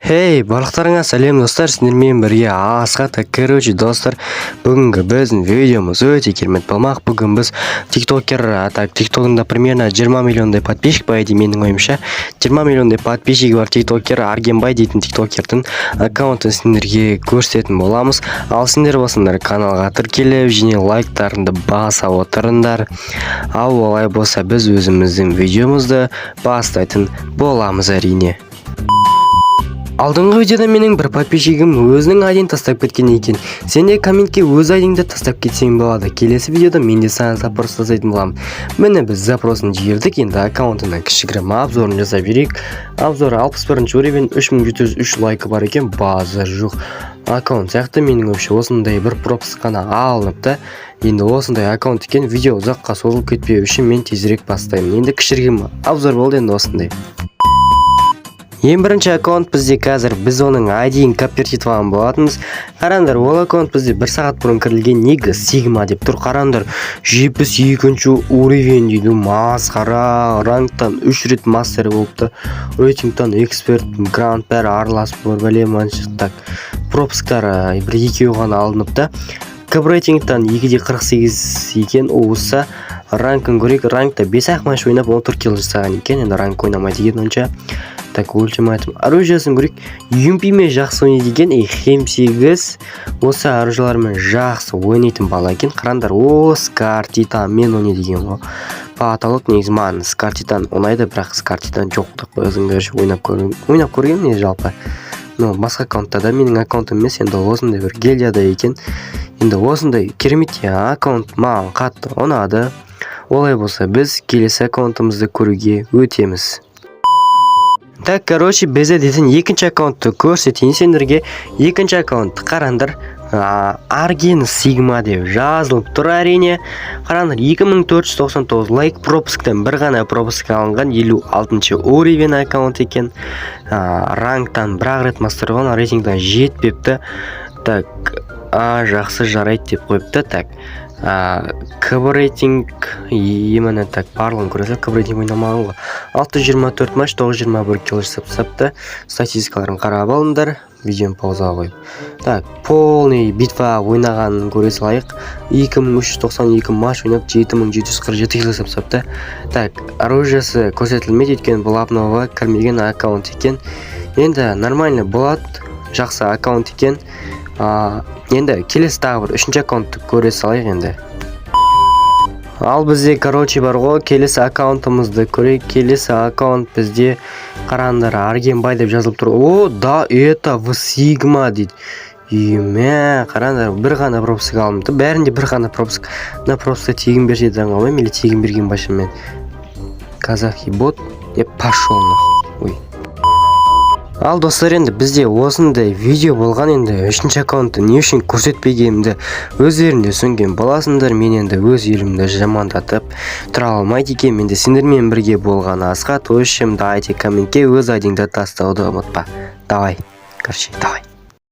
Hey, балықтарыңа сәлем достар, сіздермен бірге Асхат. Короче, достар, бүгінгі біздің видеомыз өте керемет болмақ. Бүгін біз тиктокер, тиктогында примерно 20 миллиондай подписчик бар еді, менің ойымша. 20 миллиондай подписчигі бар тиктокер Аргенбай дейтін тиктокердің аккаунтын сіздерге көрсететін боламыз. Ал сендер болсаңдар каналға тіркеліп, және лайктарыңды баса отырыңдар. Ал олай болса біз өзіміздің видеомызды бастайтын боламыз әрине. Алдыңғы видеода менің бір подписчигім өзінің айдын тастап кеткен екен. Сен де комментке өз айдыңды тастап кетсең болады. Келесі видеода мен де саған запрос жасайтын боламын. Міне біз запросын жібердік. Енді аккаунтына кішігірім обзорын жасап жіберейік. Обзор 61 уровень, 3703 лайкі бар екен, базар жоқ. Аккаунт сияқты менің ойымша осындай бір пропуск қана алыныпты. Енді осындай аккаунт екен, видео ұзаққа созылып кетпеу үшін мен тезірек бастаймын. Енді кішігірім обзор болды, енді осындай. Ең бірінші аккаунт бізде қазір, біз оның айдиін копертитваған болатынбыз. Қараңдар, ол аккаунт бізде 1 сағат бұрын кірілген, неге Сигма деп тұр. Қараңдар, 72 уровень дейді, масқара, рангтан 3 рет мастер болыпты, рейтингтан эксперт, грант бәрі араласып бар, бәлем аншықтак. Пропусктар 1-2 ғана алыныпты. Рейтингтан 2-48 екен, оғызса ранкын көрек. Рангта 5-ақ матч ойнап 14 килл жасаған екен, енді ранк ойнамайды екен онша. Так, ультиматум оружиясын көрек. Юмпимен жақсы ойнайды екен, Хем8 осы оружиялармен жақсы ойнайтын бала екен. Қараңдар, Скар Титан мен ойнайды екен ғой. Паталық негізі маған Скар Титан ұнайды, бірақ Скар Титан жоқтық өзіңдер ойнап көрген не жалпы. Басқа аккаунттарда, менің аккаунтым емес, енді осындай бір гильдияда екен. Енді осындай керемет аккаунт маған қатты ұнады. Олай болса біз келесі аккаунтымызды көруге өтеміз. Так, короче, бізде дейтін екінші аккаунтты көрсетейін сендерге. Екінші аккаунт қараңдар, Арген Сигма деп жазылып тұр әрине. Қараңдар, 2499 лайк, пропусктан бір ғана пропуск алынған, 56 уровень аккаунт екен. Рангтан бір рет мастер болған, рейтингтан жетпепті. Так, жақсы жарайды деп қойыпты. Так, рейтинг емені так барлығын көресілік, рейтинг ойнамаған ғой. 624 матч, 921 килл жасапты. Статистикаларын қарап алыңдар, видеоны пауза қойып. Так, полный битва ойнағанын көре салайық. 2392 матч ойнап 7747 килл жасапты. Так, оружиясы көрсетілмейді, өйткені бұл апнова кірмеген аккаунт екен. Енді нормально болады, жақсы аккаунт екен. Енді келесі тағы бір үшінші аккаунтты көре салайық енді. Ал бізде, короче, бар ғой, келесі аккаунтымызды көрейік. Келесі аккаунт бізде қараңдар, Аргенбай деп жазылып тұр. О, да, это в Сигма дейді. Еме, қараңдар, бір ғана пропуск алымды. Бәрінде бір ғана пропуск. На пропуск тегін берседі аңғалмайм, или тегін берген башымен. Казахи бот, пошел нахуй. Ал достар, енді бізде осындай видео болған. Енді үшінші аккаунтты не үшін көрсетпегенімді өздерінде түсінген боласыңдар. Мен енді өз елімді жамандатып тұра алмайды екен. Менде сендермен бірге болған Асхат. Өшім, дайте комментке өз айдыңды тастауды ұмытпа. Давай, короче, давай.